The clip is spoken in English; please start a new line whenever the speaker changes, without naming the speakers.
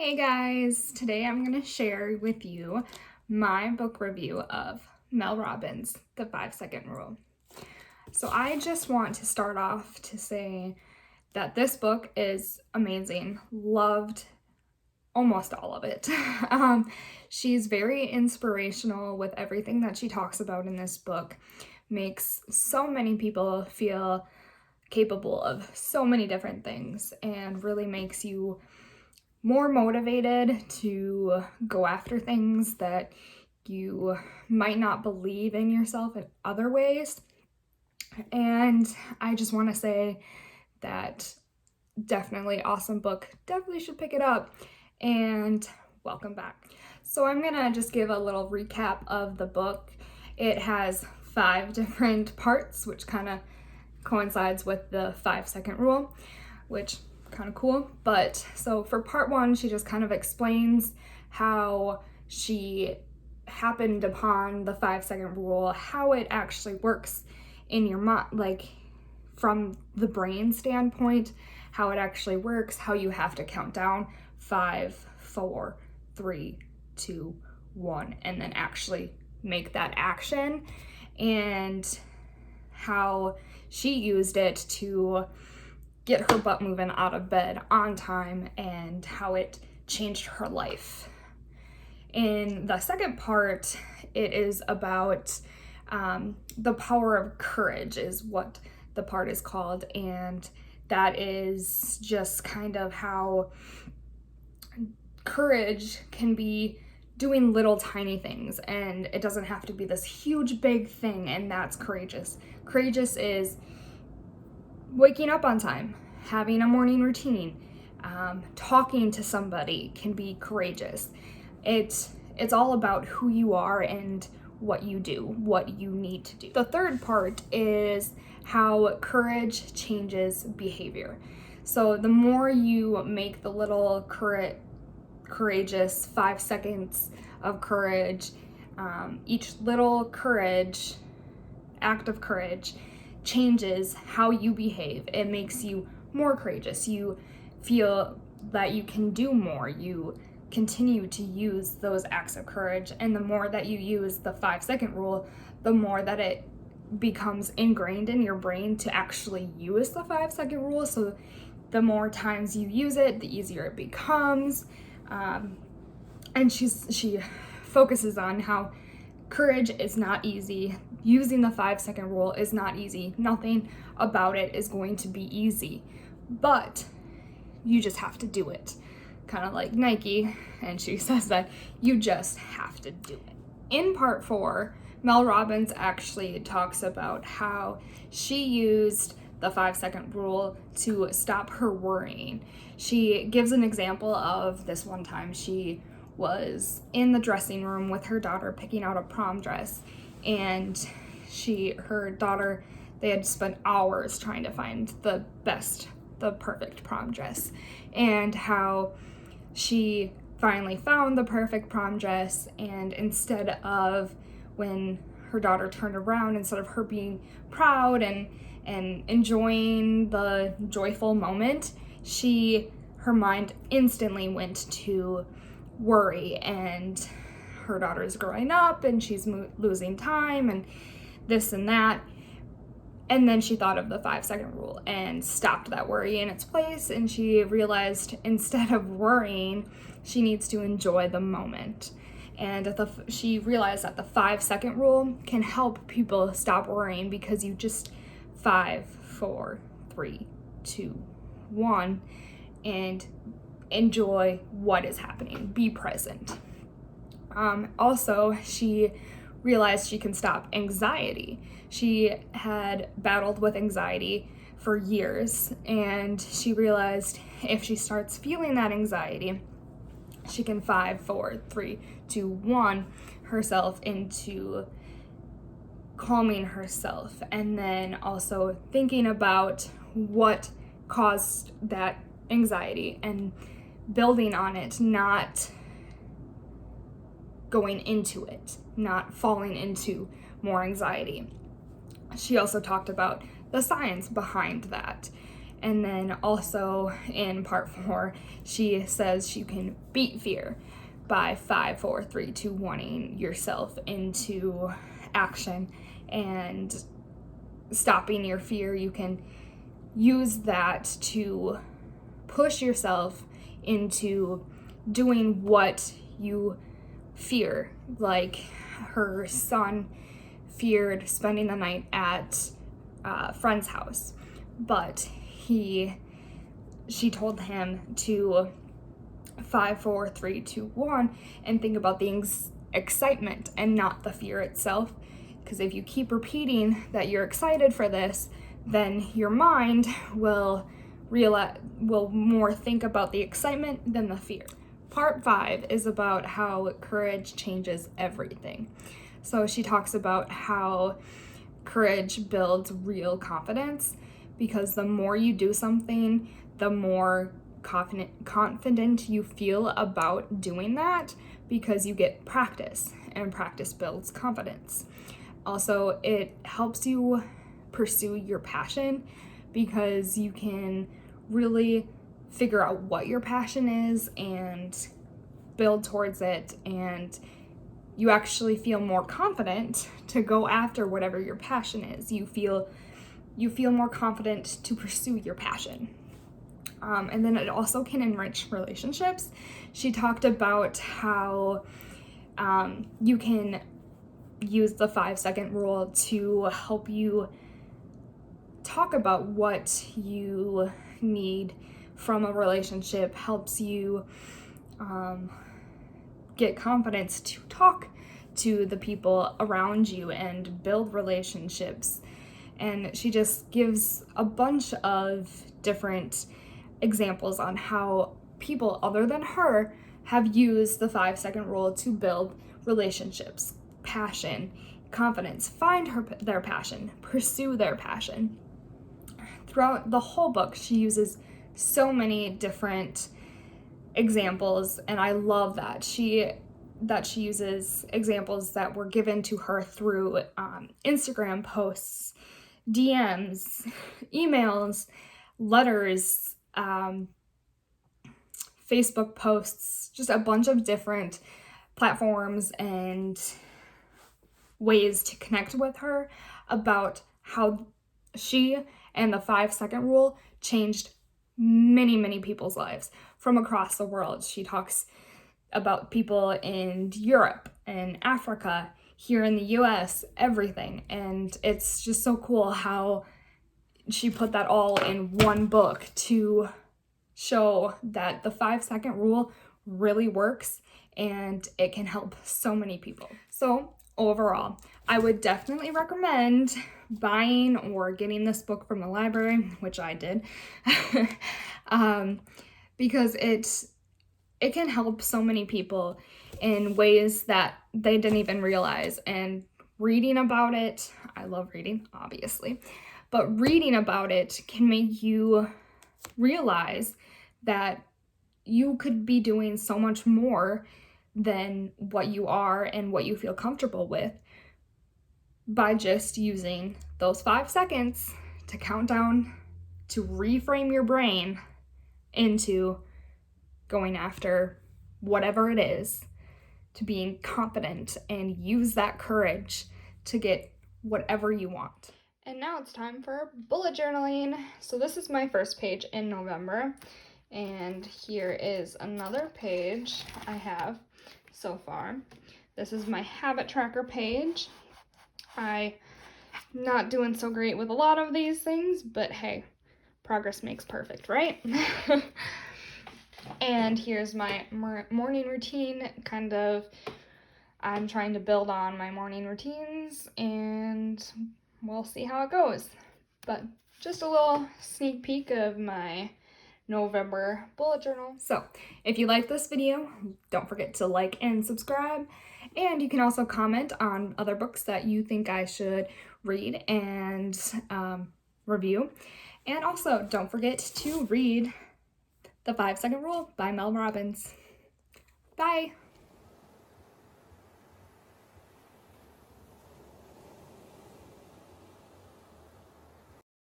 Hey guys, today I'm going to share with you my book review of Mel Robbins' The 5-Second Rule. So I just want to start off to say that this book is amazing. Loved almost all of it. She's very inspirational with everything that she talks about in this book. Makes so many people feel capable of so many different things and really makes you more motivated to go after things that you might not believe in yourself in other ways. And I just want to say that definitely awesome book. Definitely should pick it up. And welcome back. So I'm gonna just give a little recap of the book. It has 5 different parts, which kind of coincides with the 5-second rule, which kind of cool. But so for part 1, she just kind of explains how she happened upon the 5-second rule, how it actually works in your mind, like from the brain standpoint, how it actually works, how you have to count down 5, 4, 3, 2, 1, and then actually make that action, and how she used it to get her butt moving out of bed on time and how it changed her life. In the second part, it is about the power of courage is what the part is called, and that is just kind of how courage can be doing little tiny things, and it doesn't have to be this huge big thing, and that's courageous. Courageous is waking up on time, having a morning routine, talking to somebody can be courageous. It's all about who you are and what you do, what you need to do. The third part is how courage changes behavior. So the more you make the little courageous 5 seconds of courage, each little act of courage changes how you behave. It makes you more courageous. You feel that you can do more. You continue to use those acts of courage, and the more that you use the 5-second rule, the more that it becomes ingrained in your brain to actually use the 5-second rule. So the more times you use it, the easier it becomes. And she focuses on how courage is not easy. Using the 5-second rule is not easy. Nothing about it is going to be easy, but you just have to do it. Kind of like Nike, and she says that you just have to do it. In part 4, Mel Robbins actually talks about how she used the 5-second rule to stop her worrying. She gives an example of this one time she was in the dressing room with her daughter picking out a prom dress, and her daughter, they had spent hours trying to find the perfect prom dress, and how she finally found the perfect prom dress, and instead of, when her daughter turned around, instead of her being proud and enjoying the joyful moment, her mind instantly went to worry, and her daughter's growing up and she's losing time and this and that. And then she thought of the 5-second rule and stopped that worry in its place, and she realized instead of worrying, she needs to enjoy the moment. And she realized that the 5-second rule can help people stop worrying, because you just 5, 4, 3, 2, 1, and enjoy what is happening. Be present. Also, she realized she can stop anxiety. She had battled with anxiety for years, and she realized if she starts feeling that anxiety, she can 5, 4, 3, 2, 1 herself into calming herself, and then also thinking about what caused that anxiety and building on it, not going into it, not falling into more anxiety. She also talked about the science behind that, And then also in part 4, she says you can beat fear by 5, 4, 3, 2, 1ing yourself into action and stopping your fear. You can use that to push yourself into doing what you fear. Like her son feared spending the night at a friend's house, but she told him to 5, 4, 3, 2, 1 and think about the excitement and not the fear itself. Because if you keep repeating that you're excited for this, then your mind will more think about the excitement than the fear. Part 5 is about how courage changes everything. So she talks about how courage builds real confidence, because the more you do something, the more confident you feel about doing that, because you get practice, and practice builds confidence. Also, it helps you pursue your passion, because you can really figure out what your passion is and build towards it, and you actually feel more confident to go after whatever your passion is. You feel more confident to pursue your passion. And then it also can enrich relationships. She talked about how you can use the 5-second rule to help you talk about what you need from a relationship, helps you get confidence to talk to the people around you and build relationships. And she just gives a bunch of different examples on how people other than her have used the 5-second rule to build relationships, passion, confidence, find their passion, pursue their passion. Throughout the whole book, she uses so many different examples, and I love that she uses examples that were given to her through Instagram posts, DMs, emails, letters, Facebook posts, just a bunch of different platforms and ways to connect with her about how she and the 5-second rule changed many, many people's lives from across the world. She talks about people in Europe and Africa, here in the US, everything. And it's just so cool how she put that all in one book to show that the 5-second rule really works and it can help so many people. So overall, I would definitely recommend buying or getting this book from the library, which I did, because it can help so many people in ways that they didn't even realize. And reading about it, I love reading, obviously, but reading about it can make you realize that you could be doing so much more than what you are and what you feel comfortable with by just using those 5 seconds to count down, to reframe your brain into going after whatever it is, to being confident and use that courage to get whatever you want. And now it's time for bullet journaling. So this is my first page in November, and here is another page I have so far. This is my habit tracker page. I'm not doing so great with a lot of these things, but hey, progress makes perfect, right? And here's my morning routine. I'm trying to build on my morning routines, and we'll see how it goes. But just a little sneak peek of my November bullet journal. So if you like this video, don't forget to like and subscribe. And you can also comment on other books that you think I should read and review. And also don't forget to read The 5-Second Rule by Mel Robbins. Bye!